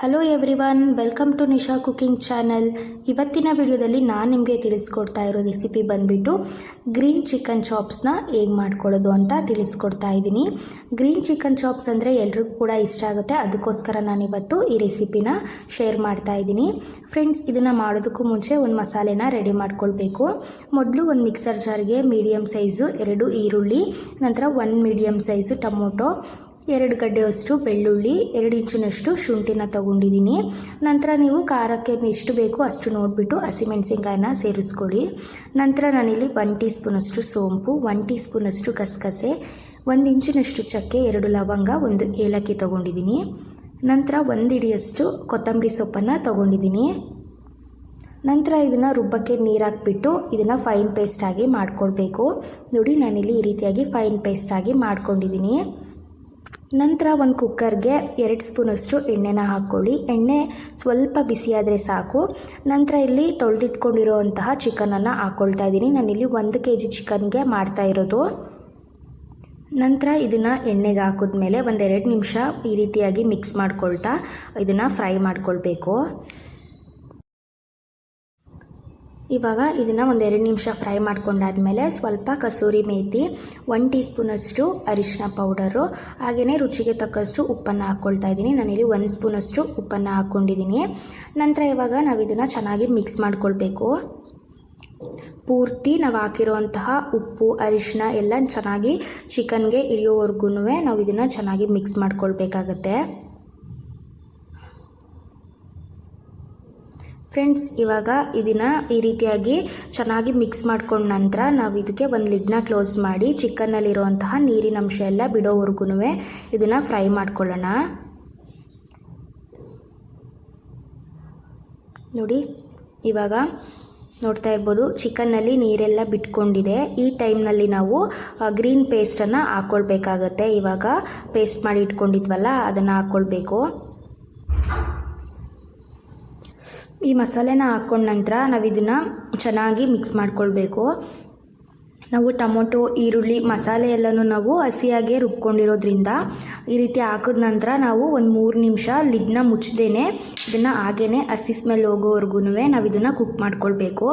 Hello everyone, welcome to Nisha cooking channel. ಇವತ್ತಿನ ವಿಡಿಯೋದಲ್ಲಿ ನಾನು ನಿಮಗೆ ತಿಳಿಸ್ಕೊಡ್ತಾ ಇರೋ ರೆಸಿಪಿ ಬಂದುಬಿಟ್ಟು ಗ್ರೀನ್ ಚಿಕನ್ ಚಾಪ್ಸ್ನ ಹೇಗೆ ಮಾಡ್ಕೊಳ್ಳೋದು ಅಂತ ತಿಳಿಸ್ಕೊಡ್ತಾ ಇದ್ದೀನಿ. ಗ್ರೀನ್ ಚಿಕನ್ ಚಾಪ್ಸ್ ಅಂದರೆ ಎಲ್ರಿಗೂ ಕೂಡ ಇಷ್ಟ ಆಗುತ್ತೆ, ಅದಕ್ಕೋಸ್ಕರ ನಾನಿವತ್ತು ಈ ರೆಸಿಪಿನ ಶೇರ್ ಮಾಡ್ತಾ ಇದ್ದೀನಿ. ಫ್ರೆಂಡ್ಸ್, ಇದನ್ನು ಮಾಡೋದಕ್ಕೂ ಮುಂಚೆ ಒಂದು ಮಸಾಲೆನ ರೆಡಿ ಮಾಡ್ಕೊಳ್ಬೇಕು. ಮೊದಲು ಒಂದು ಮಿಕ್ಸರ್ ಜಾರ್ಗೆ ಮೀಡಿಯಮ್ ಸೈಜು 2 ಈರುಳ್ಳಿ, ನಂತರ 1 ಮೀಡಿಯಮ್ ಸೈಜು ಟೊಮೊಟೊ, 2 ಗಡ್ಡೆಯಷ್ಟು ಬೆಳ್ಳುಳ್ಳಿ, 2 ಇಂಚಿನಷ್ಟು ಶುಂಠಿನ ತೊಗೊಂಡಿದ್ದೀನಿ. ನಂತರ ನೀವು ಖಾರಕ್ಕೆ ಎಷ್ಟು ಬೇಕು ಅಷ್ಟು ನೋಡಿಬಿಟ್ಟು ಹಸಿಮೆಣಸಿನ್ಕಾಯಿನ ಸೇರಿಸ್ಕೊಳ್ಳಿ. ನಂತರ ನಾನಿಲ್ಲಿ 1 ಟೀ ಸ್ಪೂನಷ್ಟು ಸೋಂಪು, 1 ಟೀ ಸ್ಪೂನಷ್ಟು ಗಸಗಸೆ, 1 ಇಂಚಿನಷ್ಟು ಚಕ್ಕೆ, 2 ಲವಂಗ, 1 ಏಲಕ್ಕಿ ತೊಗೊಂಡಿದ್ದೀನಿ. ನಂತರ 1 ಹಿಡಿಯಷ್ಟು ಕೊತ್ತಂಬರಿ ಸೊಪ್ಪನ್ನು ತೊಗೊಂಡಿದ್ದೀನಿ. ನಂತರ ಇದನ್ನು ರುಬ್ಬಕ್ಕೆ ನೀರು ಹಾಕ್ಬಿಟ್ಟು ಇದನ್ನು ಫೈನ್ ಪೇಸ್ಟಾಗಿ ಮಾಡ್ಕೊಳ್ಬೇಕು. ನೋಡಿ, ನಾನಿಲ್ಲಿ ಈ ರೀತಿಯಾಗಿ ಫೈನ್ ಪೇಸ್ಟಾಗಿ ಮಾಡ್ಕೊಂಡಿದ್ದೀನಿ. ನಂತರ ಒಂದು ಕುಕ್ಕರ್ಗೆ 2 ಸ್ಪೂನಷ್ಟು ಎಣ್ಣೆನ ಹಾಕ್ಕೊಳ್ಳಿ. ಎಣ್ಣೆ ಸ್ವಲ್ಪ ಬಿಸಿಯಾದರೆ ಸಾಕು. ನಂತರ ಇಲ್ಲಿ ತೊಳೆದಿಟ್ಕೊಂಡಿರೋವಂತಹ ಚಿಕನನ್ನು ಹಾಕ್ಕೊಳ್ತಾ ಇದ್ದೀನಿ. ನಾನಿಲ್ಲಿ 1 kg ಚಿಕನ್ಗೆ ಮಾಡ್ತಾ ಇರೋದು. ನಂತರ ಇದನ್ನು ಎಣ್ಣೆಗೆ ಹಾಕಿದ್ಮೇಲೆ 1-2 ನಿಮಿಷ ಈ ರೀತಿಯಾಗಿ ಮಿಕ್ಸ್ ಮಾಡ್ಕೊಳ್ತಾ ಇದನ್ನು ಫ್ರೈ ಮಾಡ್ಕೊಳ್ಬೇಕು. ಇವಾಗ ಇದನ್ನು 1-2 ನಿಮಿಷ ಫ್ರೈ ಮಾಡ್ಕೊಂಡಾದಮೇಲೆ ಸ್ವಲ್ಪ ಕಸೂರಿ ಮೇಥಿ, 1 ಟೀ ಸ್ಪೂನಷ್ಟು ಅರಿಶಿನ ಪೌಡರು, ಹಾಗೆಯೇ ರುಚಿಗೆ ತಕ್ಕಷ್ಟು ಉಪ್ಪನ್ನು ಹಾಕ್ಕೊಳ್ತಾ ಇದ್ದೀನಿ. ನಾನಿಲ್ಲಿ 1 ಸ್ಪೂನಷ್ಟು ಉಪ್ಪನ್ನು ಹಾಕ್ಕೊಂಡಿದ್ದೀನಿ. ನಂತರ ಇವಾಗ ನಾವು ಇದನ್ನು ಚೆನ್ನಾಗಿ ಮಿಕ್ಸ್ ಮಾಡ್ಕೊಳ್ಬೇಕು. ಪೂರ್ತಿ ನಾವು ಹಾಕಿರುವಂತಹ ಉಪ್ಪು, ಅರಿಶಿನ ಎಲ್ಲ ಚೆನ್ನಾಗಿ ಚಿಕನ್ಗೆ ಹಿಡಿಯೋವರೆಗೂ ನಾವು ಇದನ್ನು ಚೆನ್ನಾಗಿ ಮಿಕ್ಸ್ ಮಾಡ್ಕೊಳ್ಬೇಕಾಗತ್ತೆ. ಫ್ರೆಂಡ್ಸ್, ಇವಾಗ ಇದನ್ನು ಈ ರೀತಿಯಾಗಿ ಚೆನ್ನಾಗಿ ಮಿಕ್ಸ್ ಮಾಡ್ಕೊಂಡ ನಂತರ ನಾವು ಇದಕ್ಕೆ ಒಂದು ಲಿಡ್ನ ಕ್ಲೋಸ್ ಮಾಡಿ ಚಿಕನ್ನಲ್ಲಿರುವಂತಹ ನೀರಿನ ಅಂಶ ಎಲ್ಲ ಬಿಡೋವರೆಗೂ ಇದನ್ನು ಫ್ರೈ ಮಾಡ್ಕೊಳ್ಳೋಣ. ನೋಡಿ, ಇವಾಗ ನೋಡ್ತಾ ಇರ್ಬೋದು ಚಿಕನ್ನಲ್ಲಿ ನೀರೆಲ್ಲ ಬಿಟ್ಕೊಂಡಿದೆ. ಈ ಟೈಮ್ನಲ್ಲಿ ನಾವು ಗ್ರೀನ್ ಪೇಸ್ಟನ್ನು ಹಾಕ್ಕೊಳ್ಬೇಕಾಗತ್ತೆ. ಇವಾಗ ಪೇಸ್ಟ್ ಮಾಡಿ ಇಟ್ಕೊಂಡಿದ್ವಲ್ಲ ಅದನ್ನು ಹಾಕ್ಕೊಳ್ಬೇಕು. ಈ ಮಸಾಲೆನ ಹಾಕ್ಕೊಂಡ ನಂತರ ನಾವು ಇದನ್ನು ಚೆನ್ನಾಗಿ ಮಿಕ್ಸ್ ಮಾಡ್ಕೊಳ್ಬೇಕು. ನಾವು ಟೊಮೊಟೊ, ಈರುಳ್ಳಿ, ಮಸಾಲೆ ಎಲ್ಲನೂ ನಾವು ಹಸಿಯಾಗೆ ರುಬ್ಕೊಂಡಿರೋದ್ರಿಂದ ಈ ರೀತಿ ಹಾಕಿದ ನಂತರ ನಾವು ಒಂದು 3 ನಿಮಿಷ ಲಿಡ್ನ ಮುಚ್ಚದೇನೆ ಇದನ್ನು ಹಾಗೇ ಹಸಿ ಸ್ಮೆಲ್ ಹೋಗೋವರೆಗೂ ನಾವು ಇದನ್ನು ಕುಕ್ ಮಾಡ್ಕೊಳ್ಬೇಕು.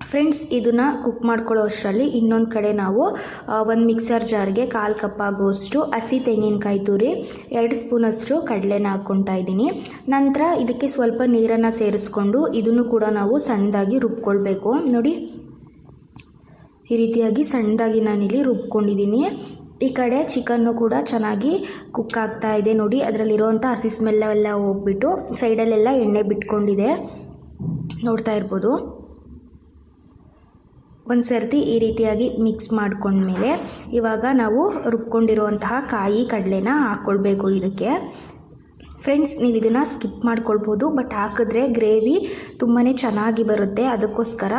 ಫ್ರೆಂಡ್ಸ್, ಇದನ್ನು ಕುಕ್ ಮಾಡ್ಕೊಳ್ಳೋ ಅಷ್ಟರಲ್ಲಿ ಇನ್ನೊಂದು ಕಡೆ ನಾವು ಒಂದು ಮಿಕ್ಸರ್ ಜಾರ್ಗೆ 1/4 ಕಪ್ ಆಗುವಷ್ಟು ಹಸಿ ತೆಂಗಿನಕಾಯಿ ತುರಿ, 2 ಸ್ಪೂನಷ್ಟು ಕಡಲೆನ ಹಾಕ್ಕೊಳ್ತಾ ಇದ್ದೀನಿ. ನಂತರ ಇದಕ್ಕೆ ಸ್ವಲ್ಪ ನೀರನ್ನು ಸೇರಿಸ್ಕೊಂಡು ಇದನ್ನು ಕೂಡ ನಾವು ಸಣ್ಣದಾಗಿ ರುಬ್ಕೊಳ್ಬೇಕು. ನೋಡಿ, ಈ ರೀತಿಯಾಗಿ ಸಣ್ಣದಾಗಿ ನಾನಿಲ್ಲಿ ರುಬ್ಕೊಂಡಿದ್ದೀನಿ. ಈ ಕಡೆ ಚಿಕನ್ನು ಕೂಡ ಚೆನ್ನಾಗಿ ಕುಕ್ ಆಗ್ತಾ ಇದೆ. ನೋಡಿ, ಅದರಲ್ಲಿರುವಂಥ ಹಸಿ ಸ್ಮೆಲ್ಲೆಲ್ಲ ಹೋಗ್ಬಿಟ್ಟು ಸೈಡಲ್ಲೆಲ್ಲ ಎಣ್ಣೆ ಬಿಟ್ಕೊಂಡಿದೆ, ನೋಡ್ತಾ ಇರ್ಬೋದು. ಒಂದು ಸರ್ತಿ ಈ ರೀತಿಯಾಗಿ ಮಿಕ್ಸ್ ಮಾಡ್ಕೊಂಡ್ಮೇಲೆ ಇವಾಗ ನಾವು ರುಬ್ಕೊಂಡಿರುವಂತಹ ಕಾಯಿ ಕಡಲೆನ ಹಾಕ್ಕೊಳ್ಬೇಕು ಇದಕ್ಕೆ. ಫ್ರೆಂಡ್ಸ್, ನೀವು ಇದನ್ನು ಸ್ಕಿಪ್ ಮಾಡ್ಕೊಳ್ಬೋದು, ಬಟ್ ಹಾಕಿದ್ರೆ ಗ್ರೇವಿ ತುಂಬಾ ಚೆನ್ನಾಗಿ ಬರುತ್ತೆ. ಅದಕ್ಕೋಸ್ಕರ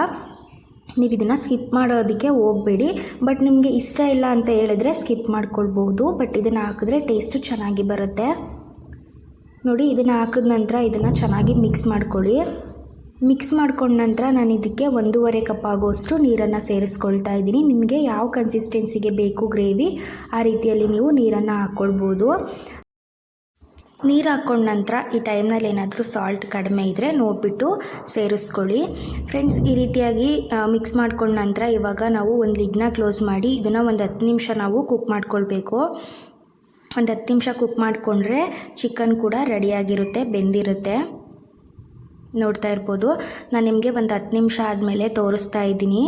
ನೀವು ಇದನ್ನು ಸ್ಕಿಪ್ ಮಾಡೋದಕ್ಕೆ ಹೋಗಬೇಡಿ. ಬಟ್ ನಿಮಗೆ ಇಷ್ಟ ಇಲ್ಲ ಅಂತ ಹೇಳಿದ್ರೆ ಸ್ಕಿಪ್ ಮಾಡ್ಕೊಳ್ಬೋದು, ಬಟ್ ಇದನ್ನು ಹಾಕಿದ್ರೆ ಟೇಸ್ಟು ಚೆನ್ನಾಗಿ ಬರುತ್ತೆ. ನೋಡಿ, ಇದನ್ನು ಹಾಕಿದ ನಂತರ ಇದನ್ನು ಚೆನ್ನಾಗಿ ಮಿಕ್ಸ್ ಮಾಡ್ಕೊಳ್ಳಿ. ಮಿಕ್ಸ್ ಮಾಡ್ಕೊಂಡ ನಂತರ ನಾನು ಇದಕ್ಕೆ 1.5 ಕಪ್ ಆಗುವಷ್ಟು ನೀರನ್ನು ಸೇರಿಸ್ಕೊಳ್ತಾ ಇದ್ದೀನಿ. ನಿಮಗೆ ಯಾವ ಕನ್ಸಿಸ್ಟೆನ್ಸಿಗೆ ಬೇಕು ಗ್ರೇವಿ ಆ ರೀತಿಯಲ್ಲಿ ನೀವು ನೀರನ್ನು ಹಾಕ್ಕೊಳ್ಬೋದು. ನೀರು ಹಾಕ್ಕೊಂಡ ನಂತರ ಈ ಟೈಮ್ನಲ್ಲಿ ಏನಾದರೂ ಸಾಲ್ಟ್ ಕಡಿಮೆ ಇದ್ದರೆ ನೋಡಿಬಿಟ್ಟು ಸೇರಿಸ್ಕೊಳ್ಳಿ. ಫ್ರೆಂಡ್ಸ್, ಈ ರೀತಿಯಾಗಿ ಮಿಕ್ಸ್ ಮಾಡ್ಕೊಂಡ ನಂತರ ಇವಾಗ ನಾವು ಒಂದು ಲಿಡ್ನ ಕ್ಲೋಸ್ ಮಾಡಿ ಇದನ್ನು ಒಂದು 10 ನಿಮಿಷ ನಾವು ಕುಕ್ ಮಾಡ್ಕೊಳ್ಬೇಕು. ಒಂದು 10 ನಿಮಿಷ ಕುಕ್ ಮಾಡಿಕೊಂಡ್ರೆ ಚಿಕನ್ ಕೂಡ ರೆಡಿಯಾಗಿರುತ್ತೆ, ಬೆಂದಿರುತ್ತೆ. ನೋಡ್ತಾ ಇರ್ಬೋದು, ನಾನು ನಿಮಗೆ ಒಂದು 10 ನಿಮಿಷ ಆದಮೇಲೆ ತೋರಿಸ್ತಾ ಇದ್ದೀನಿ.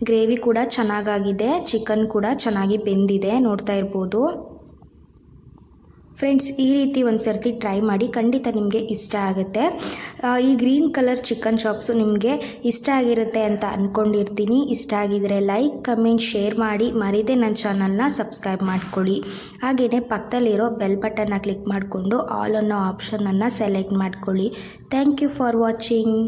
ಗ್ರೇವಿ ಕೂಡ ಚೆನ್ನಾಗಾಗಿದೆ, ಚಿಕನ್ ಕೂಡ ಚೆನ್ನಾಗಿ ಬೆಂದಿದೆ, ನೋಡ್ತಾ ಇರ್ಬೋದು. ಫ್ರೆಂಡ್ಸ್, ಈ ರೀತಿ ಒಂದು ಸರ್ತಿ ಟ್ರೈ ಮಾಡಿ, ಖಂಡಿತ ನಿಮಗೆ ಇಷ್ಟ ಆಗುತ್ತೆ. ಈ ಗ್ರೀನ್ ಕಲರ್ ಚಿಕನ್ ಚಾಪ್ಸು ನಿಮಗೆ ಇಷ್ಟ ಆಗಿರುತ್ತೆ ಅಂತ ಅಂದ್ಕೊಂಡಿರ್ತೀನಿ. ಇಷ್ಟ ಆಗಿದರೆ ಲೈಕ್, ಕಮೆಂಟ್, ಶೇರ್ ಮಾಡಿ, ಮರೀದೆ ನನ್ನ ಚಾನಲ್ನ ಸಬ್ಸ್ಕ್ರೈಬ್ ಮಾಡ್ಕೊಳ್ಳಿ. ಹಾಗೆಯೇ ಪಕ್ಕದಲ್ಲಿರೋ ಬೆಲ್ ಬಟನ್ನ ಕ್ಲಿಕ್ ಮಾಡಿಕೊಂಡು ಆಲ್ ಅನ್ನೋ ಆಪ್ಷನನ್ನು ಸೆಲೆಕ್ಟ್ ಮಾಡ್ಕೊಳ್ಳಿ. Thank you for watching.